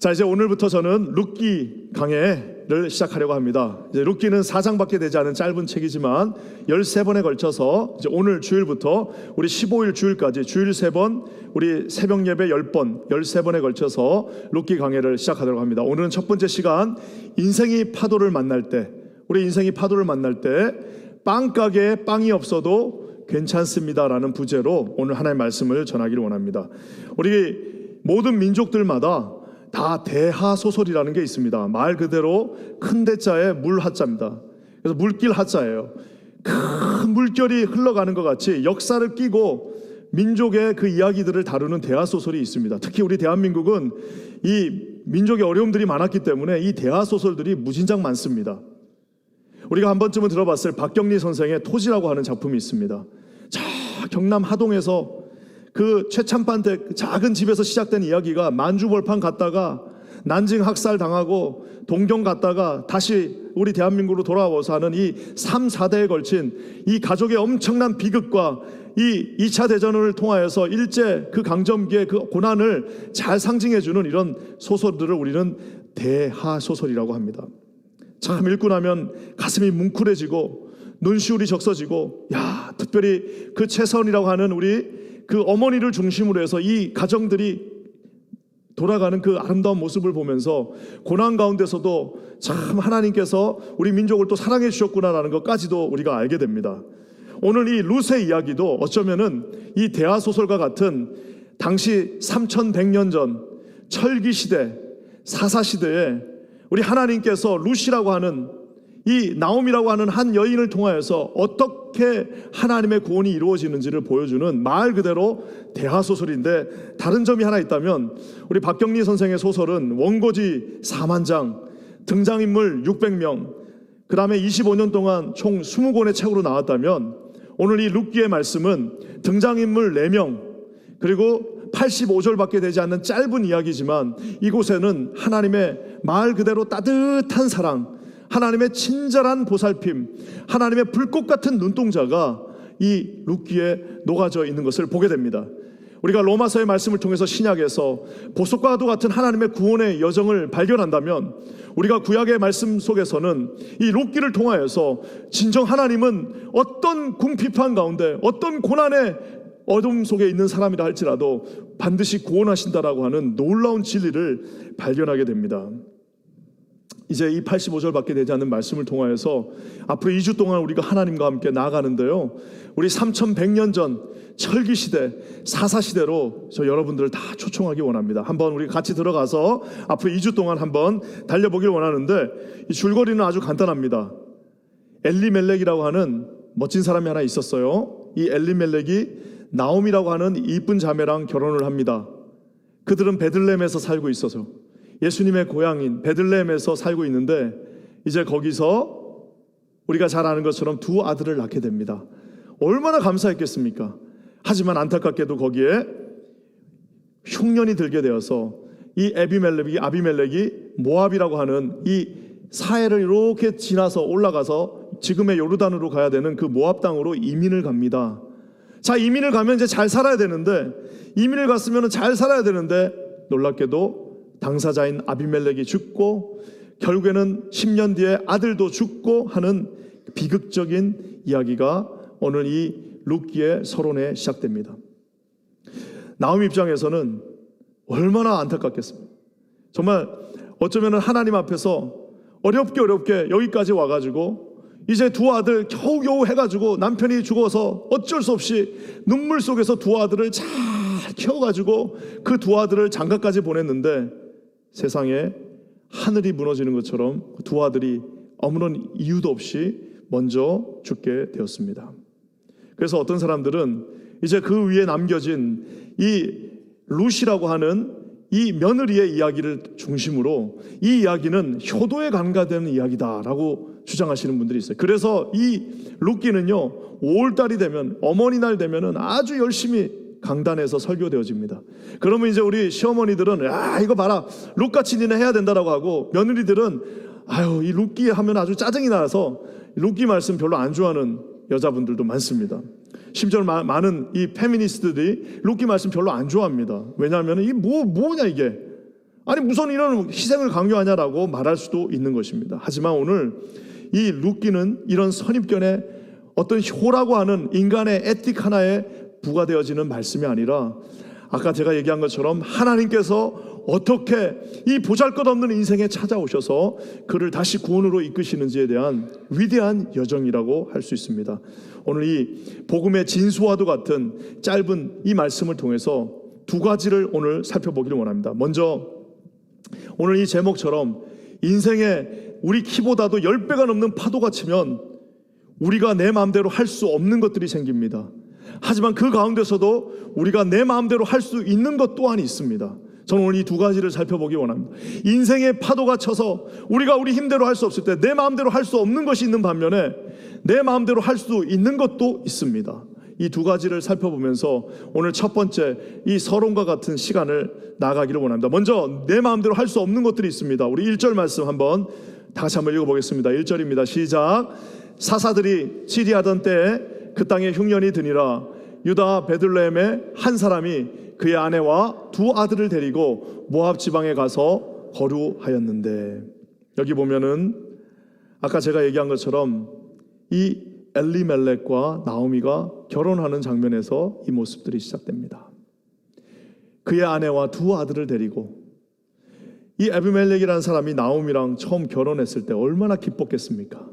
자, 이제 오늘부터 저는 룻기 강해를 시작하려고 합니다. 이제 룻기는 4장밖에 되지 않은 짧은 책이지만 13번에 걸쳐서 이제 오늘 주일부터 우리 15일 주일까지 주일 3번, 우리 새벽 예배 10번, 13번에 걸쳐서 룻기 강해를 시작하도록 합니다. 오늘은 첫 번째 시간, 인생이 파도를 만날 때, 우리 인생이 파도를 만날 때 빵가게에 빵이 없어도 괜찮습니다라는 부제로 오늘 하나님의 말씀을 전하기를 원합니다. 우리 모든 민족들마다 다 대하소설이라는 게 있습니다. 말 그대로 큰 대자에 물 하자입니다. 그래서 물길 하자예요. 큰 물결이 흘러가는 것 같이 역사를 끼고 민족의 그 이야기들을 다루는 대하소설이 있습니다. 특히 우리 대한민국은 이 민족의 어려움들이 많았기 때문에 이 대하소설들이 무진장 많습니다. 우리가 한 번쯤은 들어봤을 박경리 선생의 토지라고 하는 작품이 있습니다. 자, 경남 하동에서 그 최참판댁 작은 집에서 시작된 이야기가 만주벌판 갔다가 난징 학살 당하고 동경 갔다가 다시 우리 대한민국으로 돌아와서 하는 이 3, 4대에 걸친 이 가족의 엄청난 비극과 이 2차 대전을 통하여서 일제 그 강점기의 그 고난을 잘 상징해주는 이런 소설들을 우리는 대하소설이라고 합니다. 참 읽고 나면 가슴이 뭉클해지고 눈시울이 적셔지고, 야, 특별히 그 최선이라고 하는 우리 그 어머니를 중심으로 해서 이 가정들이 돌아가는 그 아름다운 모습을 보면서 고난 가운데서도 참 하나님께서 우리 민족을 또 사랑해 주셨구나라는 것까지도 우리가 알게 됩니다. 오늘 이 룻의 이야기도 어쩌면은 이 대하소설과 같은 당시 3100년 전 철기시대, 사사시대에 우리 하나님께서 룻이라고 하는 이 나옴이라고 하는 한 여인을 통하여서 어떻게 하나님의 구원이 이루어지는지를 보여주는 말 그대로 대하소설인데, 다른 점이 하나 있다면 우리 박경리 선생의 소설은 원고지 4만 장, 등장인물 600명, 그 다음에 25년 동안 총 20권의 책으로 나왔다면 오늘 이 룻기의 말씀은 등장인물 4명 그리고 85절밖에 되지 않는 짧은 이야기지만 이곳에는 하나님의 말 그대로 따뜻한 사랑, 하나님의 친절한 보살핌, 하나님의 불꽃 같은 눈동자가 이 룻기에 녹아져 있는 것을 보게 됩니다. 우리가 로마서의 말씀을 통해서 신약에서 보석과도 같은 하나님의 구원의 여정을 발견한다면 우리가 구약의 말씀 속에서는 이 룻기를 통하여서 진정 하나님은 어떤 궁핍한 가운데 어떤 고난의 어둠 속에 있는 사람이라 할지라도 반드시 구원하신다라고 하는 놀라운 진리를 발견하게 됩니다. 이제 이 85절밖에 되지 않는 말씀을 통하여서 앞으로 2주 동안 우리가 하나님과 함께 나아가는데요, 우리 3100년 전 철기시대, 사사시대로 저 여러분들을 다 초청하기 원합니다. 한번 우리 같이 들어가서 앞으로 2주 동안 한번 달려보길 원하는데, 이 줄거리는 아주 간단합니다. 엘리멜렉이라고 하는 멋진 사람이 하나 있었어요. 이 엘리멜렉이 나옴이라고 하는 이쁜 자매랑 결혼을 합니다. 그들은 베들레헴에서 살고 있어서 예수님의 고향인 베들레헴에서 살고 있는데, 이제 거기서 우리가 잘 아는 것처럼 2 아들을 낳게 됩니다. 얼마나 감사했겠습니까? 하지만 안타깝게도 거기에 흉년이 들게 되어서 이 아비멜렉이 모압이라고 하는 이 사해를 이렇게 지나서 올라가서 지금의 요르단으로 가야 되는 그 모압 땅으로 이민을 갑니다. 자, 이민을 가면 이제 잘 살아야 되는데, 이민을 갔으면 잘 살아야 되는데 놀랍게도 당사자인 아비멜렉이 죽고 결국에는 10년 뒤에 아들도 죽고 하는 비극적인 이야기가 오늘 이 룻기의 서론에 시작됩니다. 나옴 입장에서는 얼마나 안타깝겠습니까? 정말 어쩌면 하나님 앞에서 어렵게 여기까지 와가지고 이제 2 아들 겨우겨우 해가지고 남편이 죽어서 어쩔 수 없이 눈물 속에서 2 아들을 잘 키워가지고 그 2 아들을 장가까지 보냈는데 세상에 하늘이 무너지는 것처럼 2 아들이 아무런 이유도 없이 먼저 죽게 되었습니다. 그래서 어떤 사람들은 이제 그 위에 남겨진 이 룻이라고 하는 이 며느리의 이야기를 중심으로 이 이야기는 효도에 간과되는 이야기다라고 주장하시는 분들이 있어요. 그래서 이 룻기는요, 5월달이 되면, 어머니날 되면은 아주 열심히 강단에서 설교되어집니다. 그러면 이제 우리 시어머니들은 야, 이거 봐라, 룻같이 니네 해야 된다라고 하고, 며느리들은 아유, 이 룻기 하면 아주 짜증이 나서 룻기 말씀 별로 안 좋아하는 여자분들도 많습니다. 심지어 많은 이 페미니스트들이 룻기 말씀 별로 안 좋아합니다. 왜냐하면 이 뭐냐 이게 아니 무슨 이런 희생을 강요하냐라고 말할 수도 있는 것입니다. 하지만 오늘 이 룻기는 이런 선입견에 어떤 효라고 하는 인간의 에틱 하나에 부과되어지는 말씀이 아니라 아까 제가 얘기한 것처럼 하나님께서 어떻게 이 보잘것없는 인생에 찾아오셔서 그를 다시 구원으로 이끄시는지에 대한 위대한 여정이라고 할 수 있습니다. 오늘 이 복음의 진수와도 같은 짧은 이 말씀을 통해서 두 가지를 오늘 살펴보기를 원합니다. 먼저 오늘 이 제목처럼 인생에 우리 키보다도 10배가 넘는 파도가 치면 우리가 내 마음대로 할 수 없는 것들이 생깁니다. 하지만 그 가운데서도 우리가 내 마음대로 할 수 있는 것 또한 있습니다. 저는 오늘 이 두 가지를 살펴보기 원합니다. 인생의 파도가 쳐서 우리가 우리 힘대로 할 수 없을 때 내 마음대로 할 수 없는 것이 있는 반면에 내 마음대로 할 수 있는 것도 있습니다. 이 두 가지를 살펴보면서 오늘 첫 번째 이 서론과 같은 시간을 나가기를 원합니다. 먼저 내 마음대로 할 수 없는 것들이 있습니다. 우리 1절 말씀 한번 다시 한번 읽어보겠습니다. 1절입니다. 시작. 사사들이 치리하던 때에 그 땅에 흉년이 드니라. 유다 베들레헴의 한 사람이 그의 아내와 두 아들을 데리고 모압 지방에 가서 거류하였는데, 여기 보면은 아까 제가 얘기한 것처럼 이 엘리멜렉과 나오미가 결혼하는 장면에서 이 모습들이 시작됩니다. 그의 아내와 두 아들을 데리고, 이 에비멜렉이라는 사람이 나오미랑 처음 결혼했을 때 얼마나 기뻤겠습니까?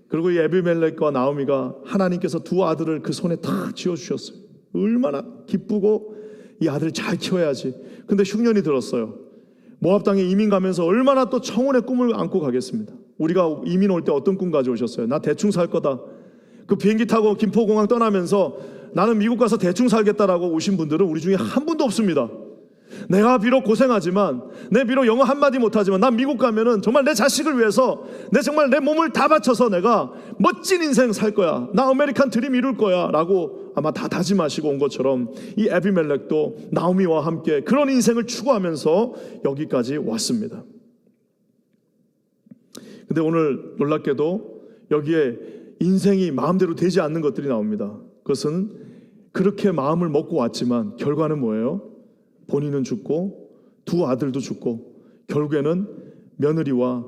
그리고 이 에비멜렉과 나오미가 하나님께서 두 아들을 그 손에 다 쥐어주셨어요. 얼마나 기쁘고 이 아들을 잘 키워야지. 근데 흉년이 들었어요. 모압 땅에 이민 가면서 얼마나 또 청혼의 꿈을 안고 가겠습니다. 우리가 이민 올 때 어떤 꿈 가져오셨어요? 나 대충 살 거다. 그 비행기 타고 김포공항 떠나면서 나는 미국 가서 대충 살겠다라고 오신 분들은 우리 중에 한 분도 없습니다. 내가 비록 고생하지만, 내 비록 영어 한마디 못하지만 난 미국 가면은 정말 내 자식을 위해서 정말 내 몸을 다 바쳐서 내가 멋진 인생 살 거야, 나 아메리칸 드림 이룰 거야 라고 아마 다 다짐하시고 온 것처럼 이 에비멜렉도 나오미와 함께 그런 인생을 추구하면서 여기까지 왔습니다. 근데 오늘 놀랍게도 여기에 인생이 마음대로 되지 않는 것들이 나옵니다. 그것은 그렇게 마음을 먹고 왔지만 결과는 뭐예요? 본인은 죽고 두 아들도 죽고 결국에는 며느리와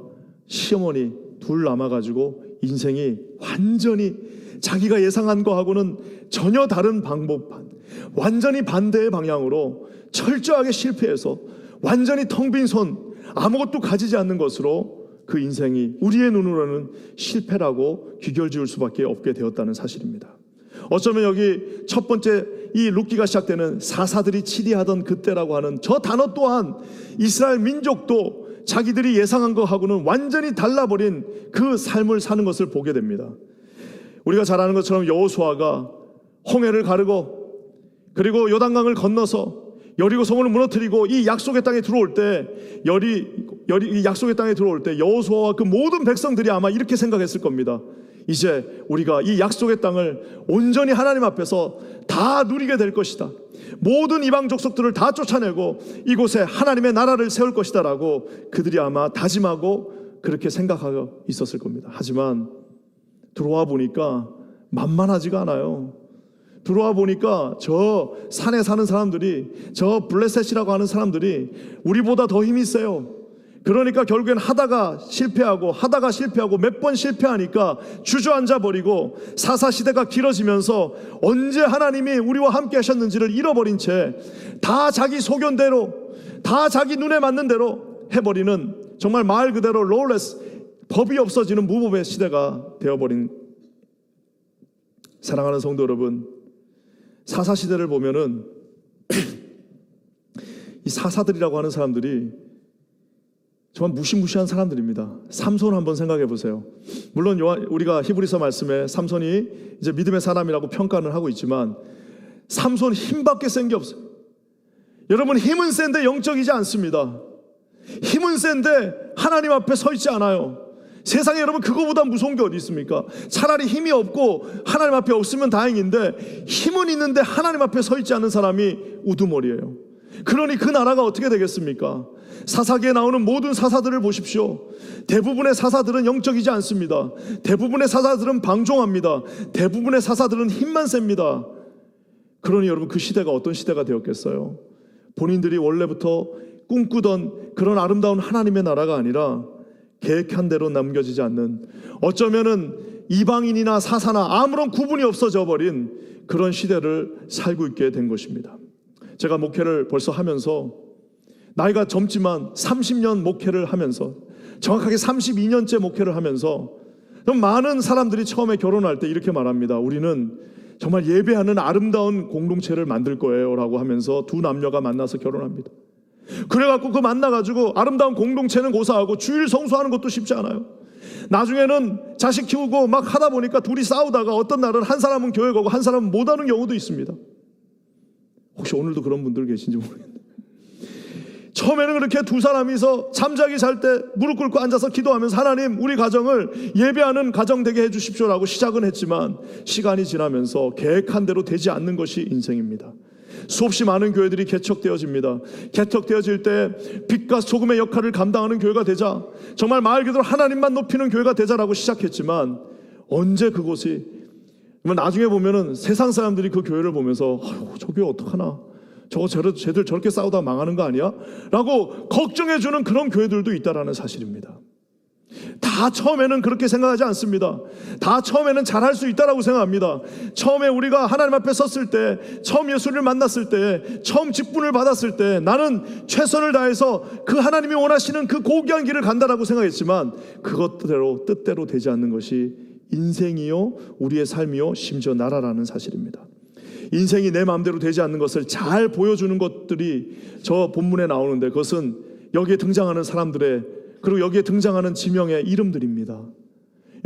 시어머니 둘 남아가지고 인생이 완전히 자기가 예상한 거하고는 전혀 다른 방법, 완전히 반대의 방향으로 철저하게 실패해서 완전히 텅 빈 손, 아무것도 가지지 않는 것으로 그 인생이 우리의 눈으로는 실패라고 귀결 지을 수밖에 없게 되었다는 사실입니다. 어쩌면 여기 첫 번째 이 룻기가 시작되는 사사들이 치리하던 그때라고 하는 저 단어 또한 이스라엘 민족도 자기들이 예상한 것하고는 완전히 달라버린 그 삶을 사는 것을 보게 됩니다. 우리가 잘 아는 것처럼 여호수아가 홍해를 가르고 그리고 요단강을 건너서 여리고 성을 무너뜨리고 이 약속의 땅에 들어올 때 이 약속의 땅에 들어올 때 여호수아와 그 모든 백성들이 아마 이렇게 생각했을 겁니다. 이제 우리가 이 약속의 땅을 온전히 하나님 앞에서 다 누리게 될 것이다. 모든 이방 족속들을 다 쫓아내고 이곳에 하나님의 나라를 세울 것이다 라고 그들이 아마 다짐하고 그렇게 생각하고 있었을 겁니다. 하지만 들어와 보니까 만만하지가 않아요. 들어와 보니까 저 산에 사는 사람들이, 저 블레셋이라고 하는 사람들이 우리보다 더 힘이 세요. 그러니까 결국엔 하다가 실패하고 몇 번 실패하니까 주저앉아 버리고 사사시대가 길어지면서 언제 하나님이 우리와 함께 하셨는지를 잃어버린 채 다 자기 소견대로, 다 자기 눈에 맞는 대로 해버리는, 정말 말 그대로 로울레스, 법이 없어지는 무법의 시대가 되어버린. 사랑하는 성도 여러분, 사사시대를 보면은 이 사사들이라고 하는 사람들이 정말 무시무시한 사람들입니다. 삼손 한번 생각해 보세요. 물론 우리가 히브리서 말씀에 삼손이 이제 믿음의 사람이라고 평가는 하고 있지만 삼손 힘밖에 센 게 없어요. 여러분, 힘은 센데 영적이지 않습니다. 힘은 센데 하나님 앞에 서 있지 않아요. 세상에 여러분 그거보다 무서운 게 어디 있습니까? 차라리 힘이 없고 하나님 앞에 없으면 다행인데 힘은 있는데 하나님 앞에 서 있지 않는 사람이 우두머리예요. 그러니 그 나라가 어떻게 되겠습니까? 사사기에 나오는 모든 사사들을 보십시오. 대부분의 사사들은 영적이지 않습니다. 대부분의 사사들은 방종합니다. 대부분의 사사들은 힘만 셉니다. 그러니 여러분 그 시대가 어떤 시대가 되었겠어요? 본인들이 원래부터 꿈꾸던 그런 아름다운 하나님의 나라가 아니라 계획한 대로 남겨지지 않는, 어쩌면은 이방인이나 사사나 아무런 구분이 없어져 버린 그런 시대를 살고 있게 된 것입니다. 제가 목회를 벌써 하면서, 나이가 젊지만 30년 목회를 하면서, 정확하게 32년째 목회를 하면서 많은 사람들이 처음에 결혼할 때 이렇게 말합니다. 우리는 정말 예배하는 아름다운 공동체를 만들 거예요 라고 하면서 두 남녀가 만나서 결혼합니다. 그래갖고 그 만나가지고 아름다운 공동체는 고사하고 주일 성수하는 것도 쉽지 않아요. 나중에는 자식 키우고 막 하다 보니까 둘이 싸우다가 어떤 날은 한 사람은 교회 가고 한 사람은 못 하는 경우도 있습니다. 혹시 오늘도 그런 분들 계신지 모르겠네요. 처음에는 그렇게 두 사람이서 잠자기 잘 때 무릎 꿇고 앉아서 기도하면서 하나님 우리 가정을 예배하는 가정 되게 해주십시오라고 시작은 했지만, 시간이 지나면서 계획한 대로 되지 않는 것이 인생입니다. 수없이 많은 교회들이 개척되어집니다. 개척되어질 때 빛과 소금의 역할을 감당하는 교회가 되자, 정말 말 그대로 하나님만 높이는 교회가 되자라고 시작했지만, 언제 그곳이, 나중에 보면은 세상 사람들이 그 교회를 보면서 저 교회 어떡하나, 쟤들 저렇게 싸우다 망하는 거 아니야? 라고 걱정해주는 그런 교회들도 있다라는 사실입니다. 다 처음에는 그렇게 생각하지 않습니다. 다 처음에는 잘할 수 있다라고 생각합니다. 처음에 우리가 하나님 앞에 섰을 때, 처음 예수를 만났을 때, 처음 직분을 받았을 때 나는 최선을 다해서 그 하나님이 원하시는 그 고귀한 길을 간다라고 생각했지만, 그것대로 뜻대로 되지 않는 것이 인생이요 우리의 삶이요 심지어 나라라는 사실입니다. 인생이 내 마음대로 되지 않는 것을 잘 보여주는 것들이 저 본문에 나오는데, 그것은 여기에 등장하는 사람들의, 그리고 여기에 등장하는 지명의 이름들입니다.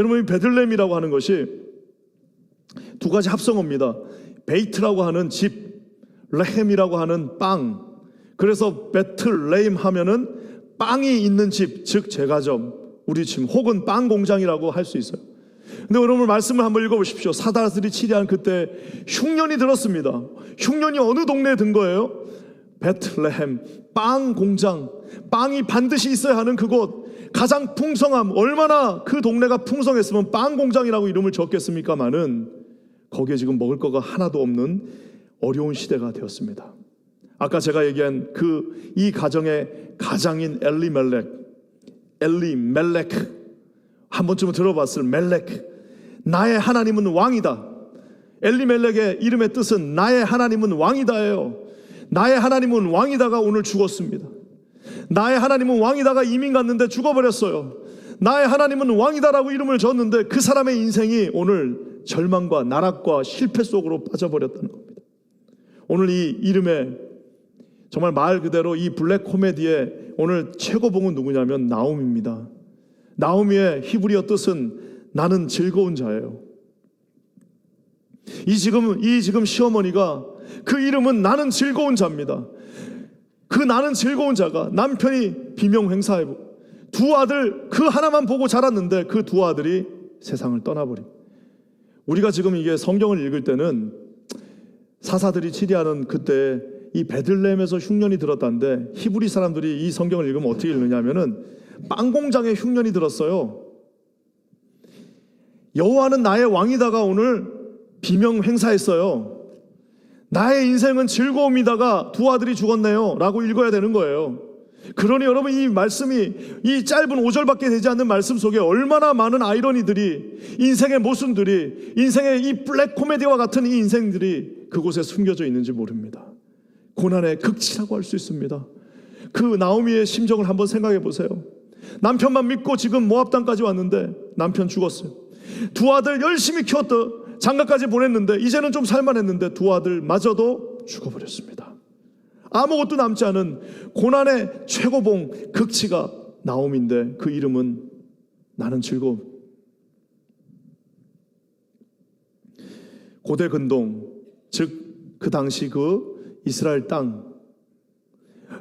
여러분, 이 베들레헴이라고 하는 것이 두 가지 합성어입니다. 베이트라고 하는 집, 레헴이라고 하는 빵. 그래서 베틀레헴 하면은 빵이 있는 집, 즉 제과점, 우리 집, 혹은 빵 공장이라고 할 수 있어요. 근데 여러분 말씀을 한번 읽어보십시오. 사다들이 치리한 그때 흉년이 들었습니다. 흉년이 어느 동네에 든 거예요? 베틀레헴, 빵 공장, 빵이 반드시 있어야 하는 그곳, 가장 풍성함, 얼마나 그 동네가 풍성했으면 빵 공장이라고 이름을 적겠습니까마는, 거기에 지금 먹을 거가 하나도 없는 어려운 시대가 되었습니다. 아까 제가 얘기한 이 가정의 가장인 엘리멜렉, 한 번쯤은 들어봤을 멜렉, 나의 하나님은 왕이다. 엘리멜렉의 이름의 뜻은 나의 하나님은 왕이다예요. 나의 하나님은 왕이다가 오늘 죽었습니다. 나의 하나님은 왕이다가 이민 갔는데 죽어버렸어요. 나의 하나님은 왕이다라고 이름을 줬는데 그 사람의 인생이 오늘 절망과 나락과 실패 속으로 빠져버렸다는 겁니다. 오늘 이 이름에 정말 말 그대로 이 블랙 코미디의 오늘 최고봉은 누구냐면 나옴입니다. 나오미의 히브리어 뜻은 나는 즐거운 자예요. 이 지금 시어머니가 그 이름은 나는 즐거운 자입니다. 그 나는 즐거운 자가 남편이 비명횡사하고 두 아들 그 하나만 보고 자랐는데 그 두 아들이 세상을 떠나버린. 우리가 지금 이게 성경을 읽을 때는 사사들이 치리하는 그때 이 베들레헴에서 흉년이 들었다는데, 히브리 사람들이 이 성경을 읽으면 어떻게 읽느냐면은 빵 공장에 흉년이 들었어요. 여호와는 나의 왕이다가 오늘 비명 행사했어요. 나의 인생은 즐거움이다가 두 아들이 죽었네요 라고 읽어야 되는 거예요. 그러니 여러분, 이 말씀이 이 짧은 5절밖에 되지 않는 말씀 속에 얼마나 많은 아이러니들이, 인생의 모순들이, 인생의 이 블랙 코미디와 같은 이 인생들이 그곳에 숨겨져 있는지 모릅니다. 고난의 극치라고 할 수 있습니다. 그 나오미의 심정을 한번 생각해 보세요. 남편만 믿고 지금 모압 땅까지 왔는데 남편 죽었어요. 두 아들 열심히 키웠다, 장가까지 보냈는데 이제는 좀 살만했는데 두 아들마저도 죽어버렸습니다. 아무것도 남지 않은 고난의 최고봉 극치가 나옴인데 그 이름은 나는 즐거움. 고대 근동, 즉 그 당시 그 이스라엘 땅,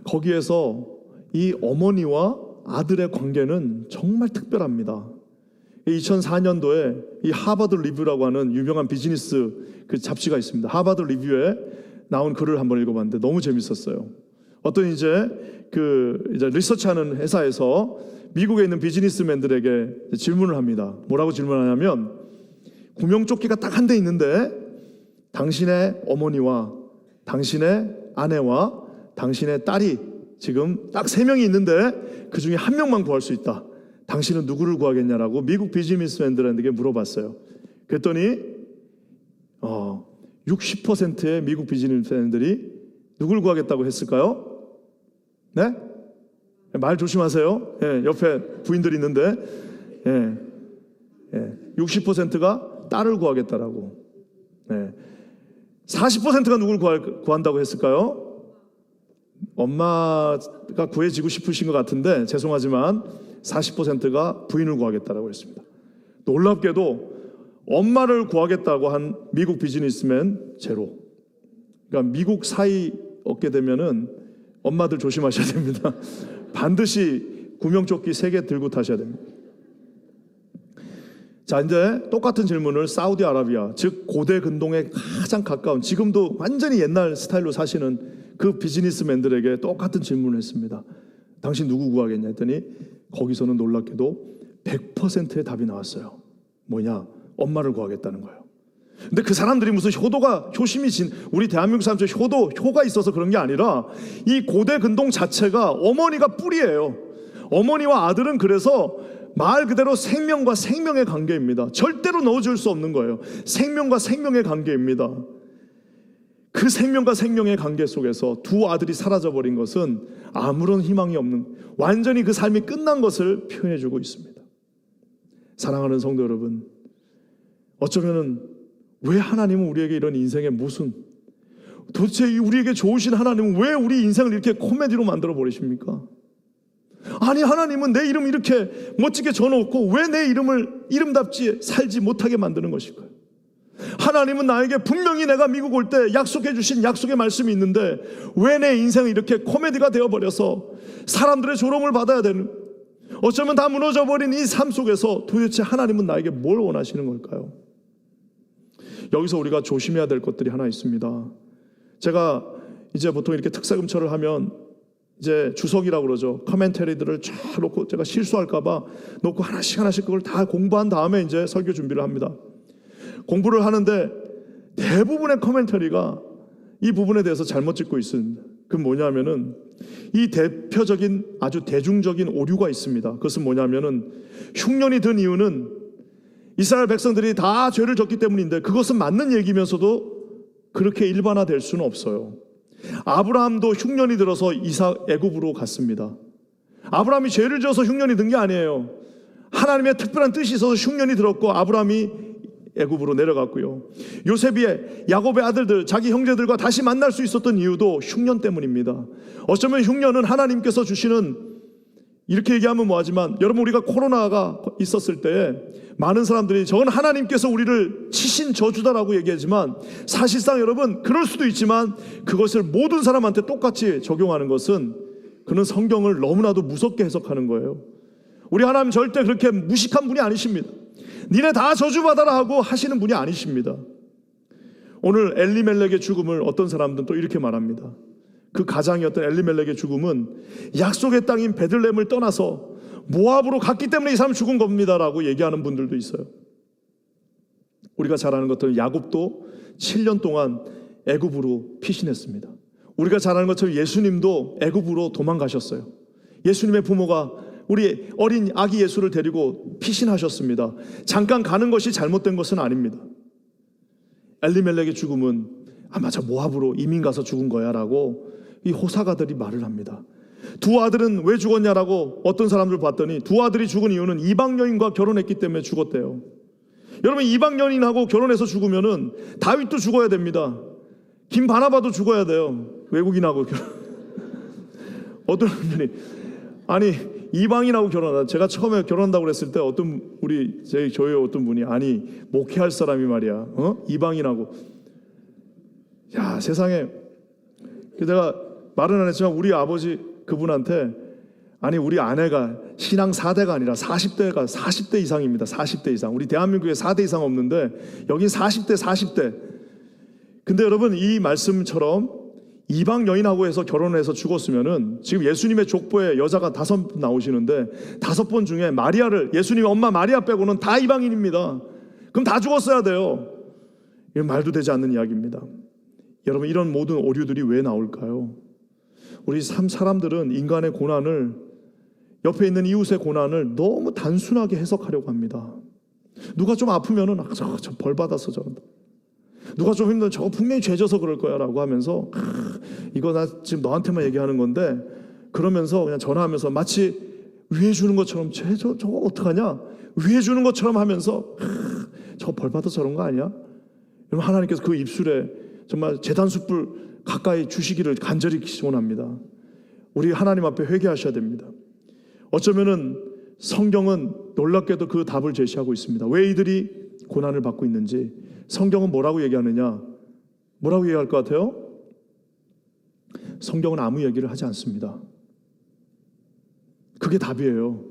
거기에서 이 어머니와 아들의 관계는 정말 특별합니다. 2004년도에 이 하버드 리뷰라고 하는 유명한 비즈니스 그 잡지가 있습니다. 하버드 리뷰에 나온 글을 한번 읽어봤는데 너무 재밌었어요. 어떤 이제 리서치하는 회사에서 미국에 있는 비즈니스맨들에게 질문을 합니다. 뭐라고 질문하냐면, 구명조끼가 딱 한 대 있는데 당신의 어머니와 당신의 아내와 당신의 딸이 지금 딱 3명이 있는데 그 중에 1명만 구할 수 있다. 당신은 누구를 구하겠냐라고 미국 비즈니스맨들에게 물어봤어요. 그랬더니 60%의 미국 비즈니스맨들이 누굴 구하겠다고 했을까요? 네? 말 조심하세요. 예, 옆에 부인들이 있는데 60%가 딸을 구하겠다라고. 40%가 누굴 구한다고 했을까요? 엄마가 구해지고 싶으신 것 같은데 죄송하지만 40%가 부인을 구하겠다라고 했습니다. 놀랍게도 엄마를 구하겠다고 한 미국 비즈니스맨 제로. 그러니까 미국 사이 얻게 되면은 엄마들 조심하셔야 됩니다. 반드시 구명조끼 3개 들고 타셔야 됩니다. 자, 이제 똑같은 질문을 사우디아라비아, 즉 고대 근동에 가장 가까운, 지금도 완전히 옛날 스타일로 사시는 그 비즈니스맨들에게 똑같은 질문을 했습니다. 당신 누구 구하겠냐 했더니 거기서는 놀랍게도 100%의 답이 나왔어요. 뭐냐? 엄마를 구하겠다는 거예요. 근데 그 사람들이 무슨 효심이 우리 대한민국 사람들 효가 있어서 그런 게 아니라 이 고대 근동 자체가 어머니가 뿌리예요. 어머니와 아들은 그래서 말 그대로 생명과 생명의 관계입니다. 절대로 넣어줄 수 없는 거예요. 생명과 생명의 관계입니다. 그 생명과 생명의 관계 속에서 두 아들이 사라져버린 것은 아무런 희망이 없는, 완전히 그 삶이 끝난 것을 표현해주고 있습니다. 사랑하는 성도 여러분, 어쩌면은 왜 하나님은 우리에게 이런 인생의 도대체 우리에게 좋으신 하나님은 왜 우리 인생을 이렇게 코미디로 만들어 버리십니까? 아니, 하나님은 내 이름 이렇게 멋지게 적어놓고 왜 내 이름답지 살지 못하게 만드는 것일까요? 하나님은 나에게 분명히 내가 미국 올 때 약속해 주신 약속의 말씀이 있는데 왜 내 인생이 이렇게 코미디가 되어버려서 사람들의 조롱을 받아야 되는, 어쩌면 다 무너져버린 이 삶 속에서 도대체 하나님은 나에게 뭘 원하시는 걸까요? 여기서 우리가 조심해야 될 것들이 하나 있습니다. 제가 이제 보통 이렇게 특사금철을 하면 이제 주석이라고 그러죠. 커멘터리들을 쫙 놓고 제가 실수할까봐 놓고 하나씩 그걸 다 공부한 다음에 이제 설교 준비를 합니다. 공부를 하는데 대부분의 커멘터리가 이 부분에 대해서 잘못 짚고 있습니다. 그건 뭐냐면은 이 대표적인 아주 대중적인 오류가 있습니다. 그것은 뭐냐면은 흉년이 든 이유는 이스라엘 백성들이 다 죄를 졌기 때문인데 그것은 맞는 얘기면서도 그렇게 일반화될 수는 없어요. 아브라함도 흉년이 들어서 애굽으로 갔습니다. 아브라함이 죄를 지어서 흉년이 든 게 아니에요. 하나님의 특별한 뜻이 있어서 흉년이 들었고 아브라함이 애굽으로 내려갔고요. 요셉이 야곱의 아들들, 자기 형제들과 다시 만날 수 있었던 이유도 흉년 때문입니다. 어쩌면 흉년은 하나님께서 주시는, 이렇게 얘기하면 뭐하지만 여러분, 우리가 코로나가 있었을 때 많은 사람들이 저건 하나님께서 우리를 치신 저주다라고 얘기하지만 사실상 여러분 그럴 수도 있지만 그것을 모든 사람한테 똑같이 적용하는 것은 그는 성경을 너무나도 무섭게 해석하는 거예요. 우리 하나님 절대 그렇게 무식한 분이 아니십니다. 니네 다 저주받아라 하고 하시는 분이 아니십니다. 오늘 엘리멜렉의 죽음을 어떤 사람들은 또 이렇게 말합니다. 그 가장이었던 엘리멜렉의 죽음은 약속의 땅인 베들레헴을 떠나서 모압으로 갔기 때문에 이 사람 죽은 겁니다라고 얘기하는 분들도 있어요. 우리가 잘 아는 것처럼 야곱도 7년 동안 애굽으로 피신했습니다. 우리가 잘 아는 것처럼 예수님도 애굽으로 도망가셨어요. 예수님의 부모가 우리 어린 아기 예수를 데리고 피신하셨습니다. 잠깐 가는 것이 잘못된 것은 아닙니다. 엘리멜렉의 죽음은 아마 저 모압으로 이민 가서 죽은 거야 라고 이 호사가들이 말을 합니다. 두 아들은 왜 죽었냐라고 어떤 사람들 봤더니 두 아들이 죽은 이유는 이방 여인과 결혼했기 때문에 죽었대요. 여러분, 이방 여인하고 결혼해서 죽으면은 다윗도 죽어야 됩니다. 김바나바도 죽어야 돼요. 외국인하고 어떤 분이 아니 이방인하고 결혼하다. 제가 처음에 결혼한다고 그랬을 때 어떤 우리 제 교회 어떤 분이 아니 목회할 사람이 말이야 이방인하고, 야 세상에. 내가 말은 안 했지만 우리 아버지 그분한테 아니 우리 아내가 신앙 4대가 아니라 40대 이상입니다. 40대 이상. 우리 대한민국에 4대 이상 없는데 여긴 40대. 근데 여러분, 이 말씀처럼 이방 여인하고 해서 결혼해서 죽었으면은 지금 예수님의 족보에 여자가 5분 나오시는데 5번 중에 마리아를, 예수님의 엄마 마리아 빼고는 다 이방인입니다. 그럼 다 죽었어야 돼요. 이건 말도 되지 않는 이야기입니다. 여러분, 이런 모든 오류들이 왜 나올까요? 우리 사람들은 인간의 고난을, 옆에 있는 이웃의 고난을 너무 단순하게 해석하려고 합니다. 누가 좀 아프면은 저 벌 받아서 저런다. 누가 좀 힘들면 저거 분명히 죄져서 그럴 거야 라고 하면서 이거 나 지금 너한테만 얘기하는 건데, 그러면서 그냥 전화하면서 마치 위해 주는 것처럼 저거 어떡하냐? 위해 주는 것처럼 하면서 저거 벌 받아서 저런 거 아니야? 여러분, 하나님께서 그 입술에 정말 제단 숯불 가까이 주시기를 간절히 기원합니다. 우리 하나님 앞에 회개하셔야 됩니다. 어쩌면은 성경은 놀랍게도 그 답을 제시하고 있습니다. 왜 이들이 고난을 받고 있는지 성경은 뭐라고 얘기하느냐? 뭐라고 얘기할 것 같아요? 성경은 아무 얘기를 하지 않습니다. 그게 답이에요.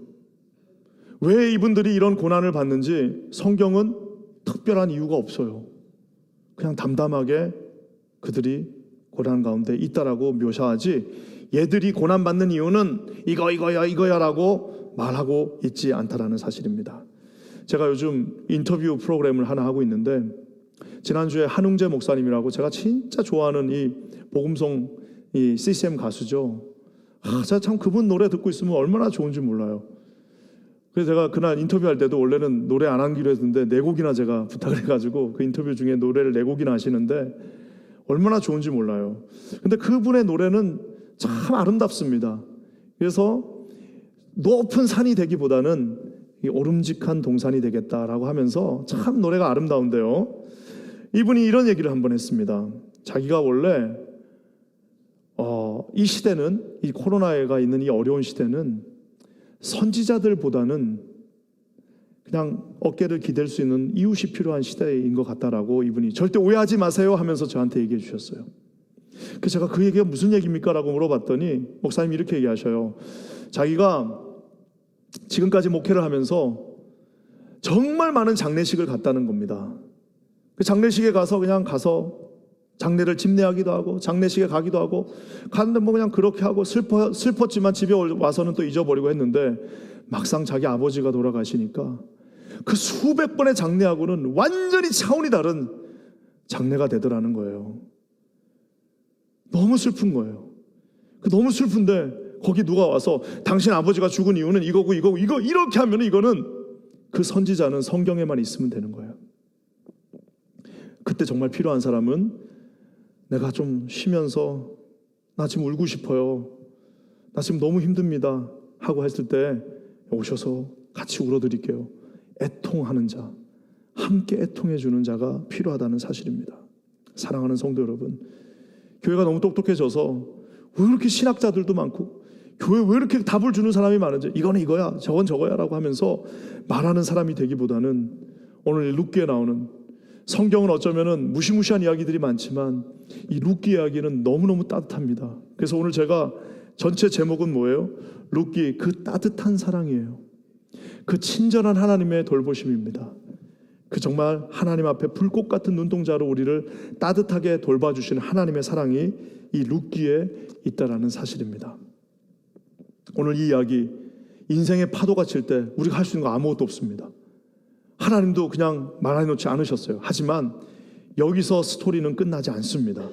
왜 이분들이 이런 고난을 받는지 성경은 특별한 이유가 없어요. 그냥 담담하게 그들이 고난 가운데 있다라고 묘사하지, 얘들이 고난받는 이유는 이거야 라고 말하고 있지 않다라는 사실입니다. 제가 요즘 인터뷰 프로그램을 하나 하고 있는데, 지난주에 한웅재 목사님이라고 제가 진짜 좋아하는 이 복음성 이 CCM 가수죠. 제가 참 그분 노래 듣고 있으면 얼마나 좋은지 몰라요. 그래서 제가 그날 인터뷰할 때도 원래는 노래 안 하기로 했는데 4곡이나 제가 부탁을 해가지고 그 인터뷰 중에 노래를 4곡이나 하시는데 얼마나 좋은지 몰라요. 근데 그분의 노래는 참 아름답습니다. 그래서 높은 산이 되기보다는 이 오름직한 동산이 되겠다라고 하면서 참 노래가 아름다운데요, 이분이 이런 얘기를 한번 했습니다. 자기가 원래 이 시대는, 이 코로나가 있는 이 어려운 시대는 선지자들보다는 그냥 어깨를 기댈 수 있는 이웃이 필요한 시대인 것 같다라고 이분이, 절대 오해하지 마세요 하면서 저한테 얘기해 주셨어요. 그래서 제가 그 얘기가 무슨 얘기입니까? 라고 물어봤더니 목사님이 이렇게 얘기하셔요. 자기가 지금까지 목회를 하면서 정말 많은 장례식을 갔다는 겁니다. 그 장례식에 가서 장례를 집례하기도 하고 장례식에 가기도 하고 갔는데 뭐 그냥 그렇게 하고 슬펐지만 집에 와서는 또 잊어버리고 했는데, 막상 자기 아버지가 돌아가시니까 그 수백 번의 장례하고는 완전히 차원이 다른 장례가 되더라는 거예요. 너무 슬픈 거예요. 너무 슬픈데 거기 누가 와서 당신 아버지가 죽은 이유는 이거 이렇게 하면 이거는, 그 선지자는 성경에만 있으면 되는 거예요. 그때 정말 필요한 사람은 내가 좀 쉬면서 나 지금 울고 싶어요, 나 지금 너무 힘듭니다 하고 했을 때 오셔서 같이 울어드릴게요. 애통하는 자, 함께 애통해 주는 자가 필요하다는 사실입니다. 사랑하는 성도 여러분, 교회가 너무 똑똑해져서 왜 이렇게 신학자들도 많고 교회 왜 이렇게 답을 주는 사람이 많은지, 이거는 이거야 저건 저거야 라고 하면서 말하는 사람이 되기보다는, 오늘 룻기에 나오는, 성경은 어쩌면은 무시무시한 이야기들이 많지만 이 룻기 이야기는 너무너무 따뜻합니다. 그래서 오늘 제가 전체 제목은 뭐예요? 룻기, 그 따뜻한 사랑이에요. 그 친절한 하나님의 돌보심입니다. 그 정말 하나님 앞에 불꽃 같은 눈동자로 우리를 따뜻하게 돌봐주시는 하나님의 사랑이 이 룻기에 있다라는 사실입니다. 오늘 이 이야기, 인생의 파도가 칠 때 우리가 할 수 있는 거 아무것도 없습니다. 하나님도 그냥 말해놓지 않으셨어요. 하지만 여기서 스토리는 끝나지 않습니다.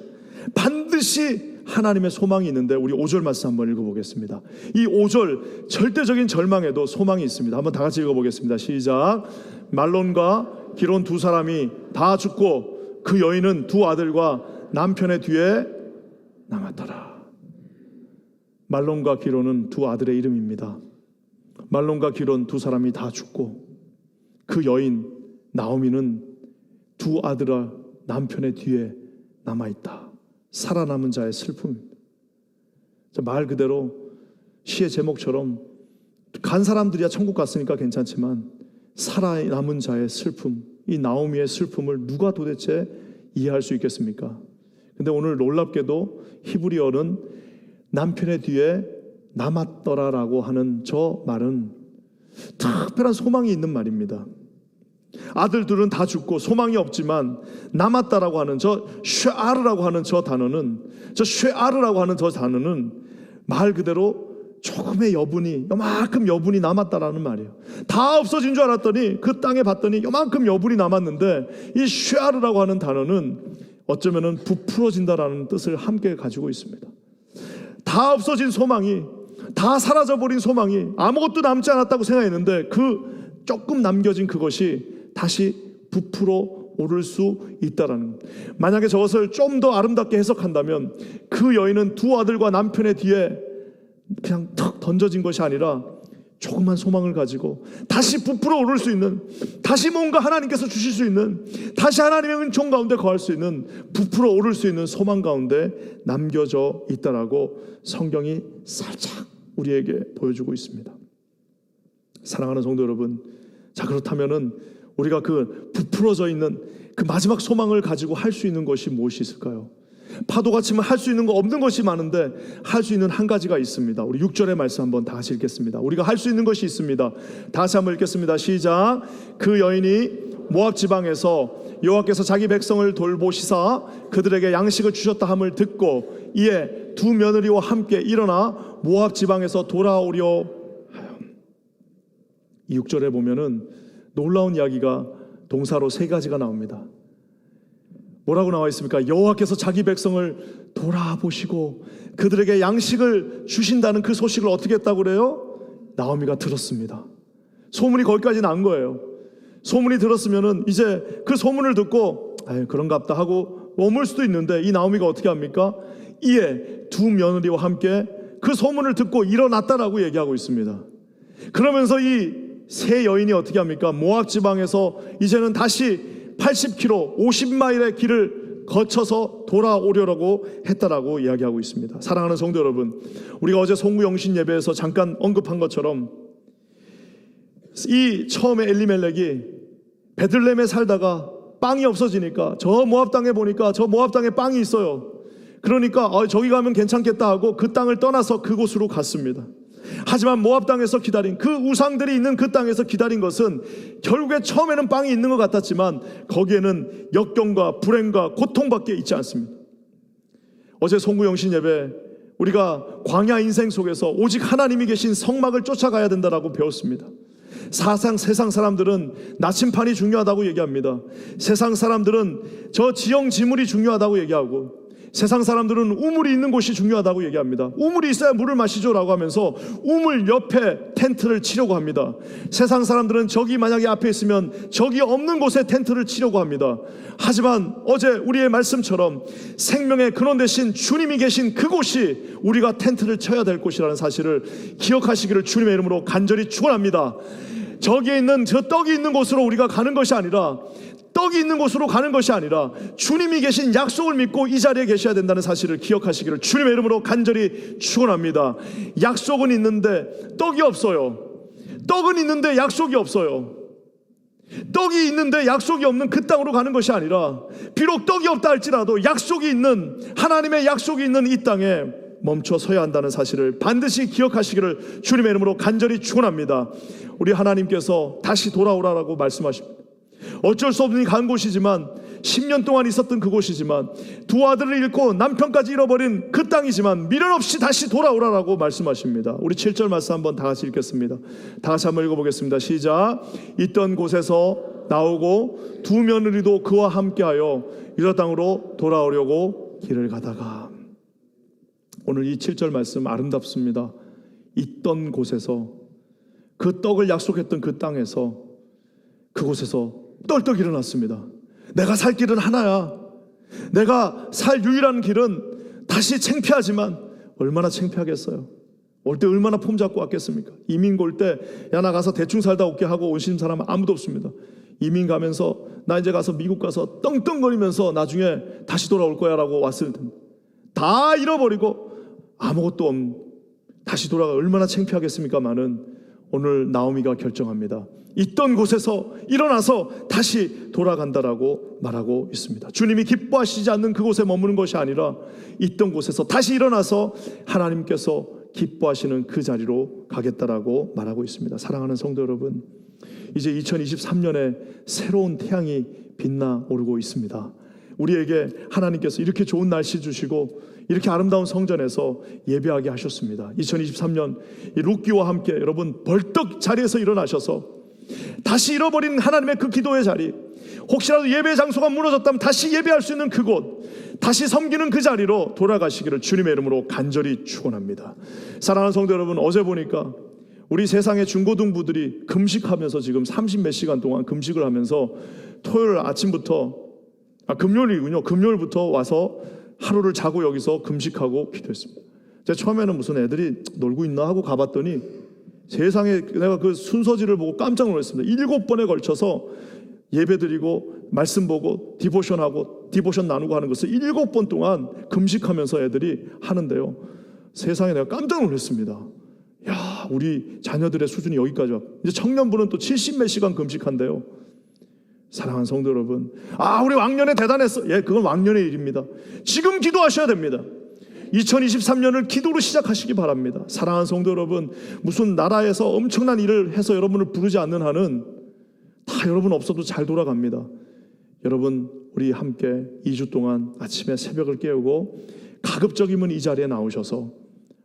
반드시 하나님의 소망이 있는데, 우리 5절 말씀 한번 읽어보겠습니다. 이 5절, 절대적인 절망에도 소망이 있습니다. 한번 다 같이 읽어보겠습니다. 시작. 말론과 기론 두 사람이 다 죽고 그 여인은 두 아들과 남편의 뒤에 남았더라. 말론과 기론은 두 아들의 이름입니다. 말론과 기론 두 사람이 다 죽고 그 여인 나오미는 두 아들과 남편의 뒤에 남아있다. 살아남은 자의 슬픔입니다. 말 그대로 시의 제목처럼 간 사람들이야 천국 갔으니까 괜찮지만 살아남은 자의 슬픔, 이 나오미의 슬픔을 누가 도대체 이해할 수 있겠습니까? 근데 오늘 놀랍게도 히브리어는 남편의 뒤에 남았더라라고 하는 저 말은 특별한 소망이 있는 말입니다. 아들들은 다 죽고 소망이 없지만 남았다라고 하는 저 쉐아르라고 하는 저 단어는, 말 그대로 조금의 여분이, 요만큼 여분이 남았다라는 말이에요. 다 없어진 줄 알았더니 그 땅에 봤더니 요만큼 여분이 남았는데, 이 쉐아르라고 하는 단어는 어쩌면은 부풀어진다라는 뜻을 함께 가지고 있습니다. 다 다 없어진 소망이, 다 사라져버린 소망이, 아무것도 남지 않았다고 생각했는데 그 조금 남겨진 그것이 다시 부풀어 오를 수 있다라는 것. 만약에 저것을 좀 더 아름답게 해석한다면 그 여인은 두 아들과 남편의 뒤에 그냥 턱 던져진 것이 아니라 조그만 소망을 가지고 다시 부풀어 오를 수 있는, 다시 뭔가 하나님께서 주실 수 있는, 다시 하나님의 은총 가운데 거할 수 있는, 부풀어 오를 수 있는 소망 가운데 남겨져 있다라고 성경이 살짝 우리에게 보여주고 있습니다. 사랑하는 성도 여러분, 자, 그렇다면은 우리가 그 부풀어져 있는 그 마지막 소망을 가지고 할 수 있는 것이 무엇이 있을까요? 파도같이만 할 수 있는 거 없는 것이 많은데 할 수 있는 한 가지가 있습니다. 우리 6절의 말씀 한번 다시 읽겠습니다. 우리가 할 수 있는 것이 있습니다. 다시 한번 읽겠습니다. 시작. 그 여인이 모압 지방에서 여호와께서 자기 백성을 돌보시사 그들에게 양식을 주셨다 함을 듣고 이에 두 며느리와 함께 일어나 모압 지방에서 돌아오려 하여. 이 6절에 보면은 놀라운 이야기가 동사로 세 가지가 나옵니다. 뭐라고 나와 있습니까? 여호와께서 자기 백성을 돌아보시고 그들에게 양식을 주신다는 그 소식을 어떻게 했다고 그래요? 나오미가 들었습니다. 소문이 거기까지 난 거예요. 소문이 들었으면은 이제 그 소문을 듣고 그런갑다 하고 머물 수도 있는데 이 나오미가 어떻게 합니까? 이에 두 며느리와 함께 그 소문을 듣고 일어났다라고 얘기하고 있습니다. 그러면서 이 세 여인이 어떻게 합니까? 모압 지방에서 이제는 다시 80km, 50마일의 길을 거쳐서 돌아오려고 했다라고 이야기하고 있습니다. 사랑하는 성도 여러분, 우리가 어제 송구영신 예배에서 잠깐 언급한 것처럼 이 처음에 엘리멜렉이 베들레헴에 살다가 빵이 없어지니까 저 모압 땅에 보니까 저 모압 땅에 빵이 있어요. 그러니까 저기 가면 괜찮겠다 하고 그 땅을 떠나서 그곳으로 갔습니다. 하지만 모압 땅에서 기다린 그 우상들이 있는 그 땅에서 기다린 것은 결국에 처음에는 빵이 있는 것 같았지만 거기에는 역경과 불행과 고통밖에 있지 않습니다. 어제 송구영신 예배 우리가 광야 인생 속에서 오직 하나님이 계신 성막을 쫓아가야 된다라고 배웠습니다. 세상 사람들은 나침판이 중요하다고 얘기합니다. 세상 사람들은 저 지형지물이 중요하다고 얘기하고 세상 사람들은 우물이 있는 곳이 중요하다고 얘기합니다. 우물이 있어야 물을 마시죠 라고 하면서 우물 옆에 텐트를 치려고 합니다. 세상 사람들은 저기 만약에 앞에 있으면 저기 없는 곳에 텐트를 치려고 합니다. 하지만 어제 우리의 말씀처럼 생명의 근원 대신 주님이 계신 그곳이 우리가 텐트를 쳐야 될 곳이라는 사실을 기억하시기를 주님의 이름으로 간절히 축원합니다. 저기에 있는 저 떡이 있는 곳으로 우리가 가는 것이 아니라 떡이 있는 곳으로 가는 것이 아니라 주님이 계신 약속을 믿고 이 자리에 계셔야 된다는 사실을 기억하시기를 주님의 이름으로 간절히 축원합니다. 약속은 있는데 떡이 없어요. 떡은 있는데 약속이 없어요. 떡이 있는데 약속이 없는 그 땅으로 가는 것이 아니라 비록 떡이 없다 할지라도 약속이 있는 하나님의 약속이 있는 이 땅에 멈춰 서야 한다는 사실을 반드시 기억하시기를 주님의 이름으로 간절히 축원합니다. 우리 하나님께서 다시 돌아오라라고 말씀하십니다. 어쩔 수 없는 간 곳이지만 10년 동안 있었던 그곳이지만 두 아들을 잃고 남편까지 잃어버린 그 땅이지만 미련 없이 다시 돌아오라라고 말씀하십니다. 우리 7절 말씀 한번 다 같이 읽겠습니다. 다 같이 한번 읽어보겠습니다. 시작. 있던 곳에서 나오고 두 며느리도 그와 함께하여 유다 땅으로 돌아오려고 길을 가다가. 오늘 이 7절 말씀 아름답습니다. 있던 곳에서 그 떡을 약속했던 그 땅에서 그곳에서 떨떡 일어났습니다. 내가 살 길은 하나야. 내가 살 유일한 길은 다시 창피하지만 얼마나 창피하겠어요. 올 때 얼마나 폼 잡고 왔겠습니까? 이민 올 때 야 나 가서 대충 살다 올게 하고 오신 사람은 아무도 없습니다. 이민 가면서 나 이제 가서 미국 가서 떵떵거리면서 나중에 다시 돌아올 거야 라고 왔을 텐데 다 잃어버리고 아무것도 없는 다시 돌아가 얼마나 창피하겠습니까마는 오늘 나오미가 결정합니다. 있던 곳에서 일어나서 다시 돌아간다라고 말하고 있습니다. 주님이 기뻐하시지 않는 그곳에 머무는 것이 아니라 있던 곳에서 다시 일어나서 하나님께서 기뻐하시는 그 자리로 가겠다라고 말하고 있습니다. 사랑하는 성도 여러분, 이제 2023년에 새로운 태양이 빛나 오르고 있습니다. 우리에게 하나님께서 이렇게 좋은 날씨 주시고 이렇게 아름다운 성전에서 예배하게 하셨습니다. 2023년 이 룻기와 함께 여러분 벌떡 자리에서 일어나셔서 다시 잃어버린 하나님의 그 기도의 자리, 혹시라도 예배 장소가 무너졌다면 다시 예배할 수 있는 그곳, 다시 섬기는 그 자리로 돌아가시기를 주님의 이름으로 간절히 축원합니다. 사랑하는 성도 여러분, 어제 보니까 우리 세상의 중고등부들이 금식하면서 지금 30몇 시간 동안 금식을 하면서 토요일 아침부터, 금요일이군요. 금요일부터 와서 하루를 자고 여기서 금식하고 기도했습니다. 제가 처음에는 무슨 애들이 놀고 있나 하고 가봤더니 세상에, 내가 그 순서지를 보고 깜짝 놀랐습니다. 7번에 걸쳐서 예배드리고 말씀 보고 디보션하고 디보션 나누고 하는 것을 7번 동안 금식하면서 애들이 하는데요, 세상에 내가 깜짝 놀랐습니다. 야, 우리 자녀들의 수준이 여기까지 왔고, 이제 청년부는 또 70몇 시간 금식한대요. 사랑하는 성도 여러분, 우리 왕년에 대단했어. 예, 그건 왕년의 일입니다. 지금 기도하셔야 됩니다. 2023년을 기도로 시작하시기 바랍니다. 사랑하는 성도 여러분, 무슨 나라에서 엄청난 일을 해서 여러분을 부르지 않는 한은 다 여러분 없어도 잘 돌아갑니다. 여러분, 우리 함께 2주 동안 아침에 새벽을 깨우고 가급적이면 이 자리에 나오셔서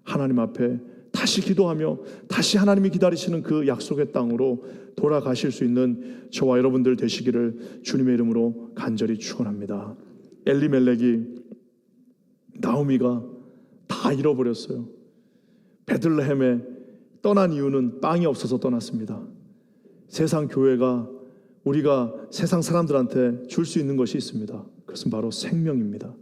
하나님 앞에 다시 기도하며 다시 하나님이 기다리시는 그 약속의 땅으로 돌아가실 수 있는 저와 여러분들 되시기를 주님의 이름으로 간절히 축원합니다. 엘리멜렉이, 나오미가 다 잃어버렸어요. 베들레헴에 떠난 이유는 빵이 없어서 떠났습니다. 세상 교회가, 우리가 세상 사람들한테 줄 수 있는 것이 있습니다. 그것은 바로 생명입니다.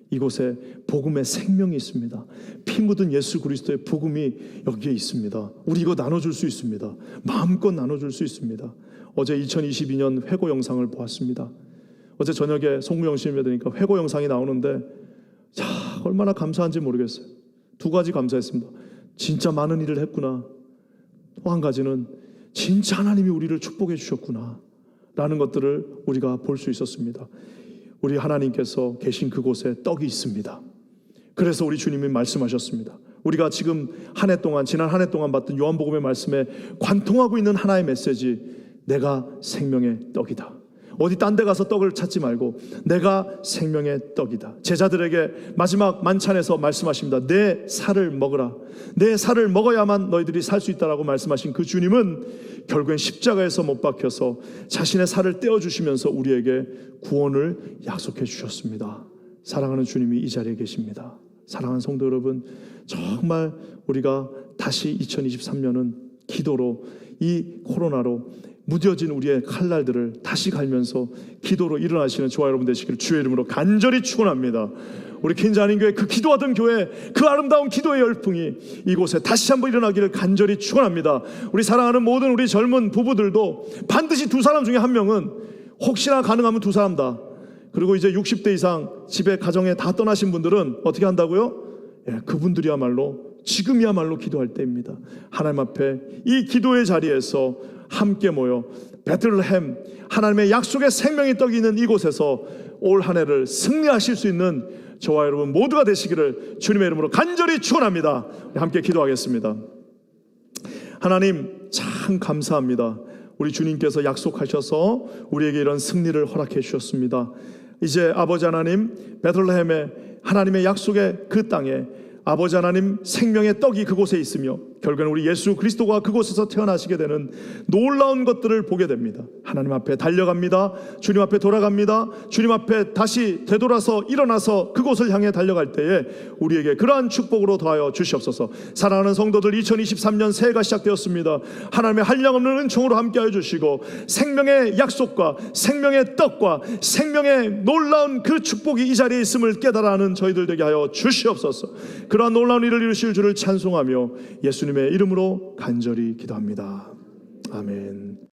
이곳에 복음의 생명이 있습니다. 피 묻은 예수 그리스도의 복음이 여기에 있습니다. 우리 이거 나눠줄 수 있습니다. 마음껏 나눠줄 수 있습니다. 어제 2022년 회고 영상을 보았습니다. 어제 저녁에 송무영신 예배드리니까 회고 영상이 나오는데, 자, 얼마나 감사한지 모르겠어요. 2가지 감사했습니다. 진짜 많은 일을 했구나. 또 한 가지는 진짜 하나님이 우리를 축복해 주셨구나 라는 것들을 우리가 볼 수 있었습니다. 우리 하나님께서 계신 그곳에 떡이 있습니다. 그래서 우리 주님이 말씀하셨습니다. 우리가 지금 한 해 동안, 지난 한 해 동안 봤던 요한복음의 말씀에 관통하고 있는 하나의 메시지, 내가 생명의 떡이다. 어디 딴 데 가서 떡을 찾지 말고 내가 생명의 떡이다. 제자들에게 마지막 만찬에서 말씀하십니다. 내 살을 먹으라. 내 살을 먹어야만 너희들이 살 수 있다라고 말씀하신 그 주님은 결국엔 십자가에서 못 박혀서 자신의 살을 떼어주시면서 우리에게 구원을 약속해 주셨습니다. 사랑하는 주님이 이 자리에 계십니다. 사랑하는 성도 여러분, 정말 우리가 다시 2023년은 기도로, 이 코로나로 무뎌진 우리의 칼날들을 다시 갈면서 기도로 일어나시는 저와 여러분 되시기를 주의 이름으로 간절히 축원합니다. 우리 킨자님 교회, 그 기도하던 교회, 그 아름다운 기도의 열풍이 이곳에 다시 한번 일어나기를 간절히 축원합니다. 우리 사랑하는 모든 우리 젊은 부부들도 반드시 2사람 중에 1명은, 혹시나 가능하면 2사람 다, 그리고 이제 60대 이상 집에 가정에 다 떠나신 분들은 어떻게 한다고요? 예, 그분들이야말로 지금이야말로 기도할 때입니다. 하나님 앞에 이 기도의 자리에서 함께 모여 베들레헴, 하나님의 약속의 생명의 떡이 있는 이곳에서 올 한 해를 승리하실 수 있는 저와 여러분 모두가 되시기를 주님의 이름으로 간절히 축원합니다. 함께 기도하겠습니다. 하나님, 참 감사합니다. 우리 주님께서 약속하셔서 우리에게 이런 승리를 허락해 주셨습니다. 이제 아버지 하나님, 베들레헴의 하나님의 약속의 그 땅에 아버지 하나님 생명의 떡이 그곳에 있으며 결국은 우리 예수 그리스도가 그곳에서 태어나시게 되는 놀라운 것들을 보게 됩니다. 하나님 앞에 달려갑니다. 주님 앞에 돌아갑니다. 주님 앞에 다시 되돌아서 일어나서 그곳을 향해 달려갈 때에 우리에게 그러한 축복으로 더하여 주시옵소서. 사랑하는 성도들, 2023년 새해가 시작되었습니다. 하나님의 한량없는 은총으로 함께하여 주시고 생명의 약속과 생명의 떡과 생명의 놀라운 그 축복이 이 자리에 있음을 깨달아 하는 저희들 되게 하여 주시옵소서. 그러한 놀라운 일을 이루실 주를 찬송하며 예수님의 이름으로 간절히 기도합니다. 아멘.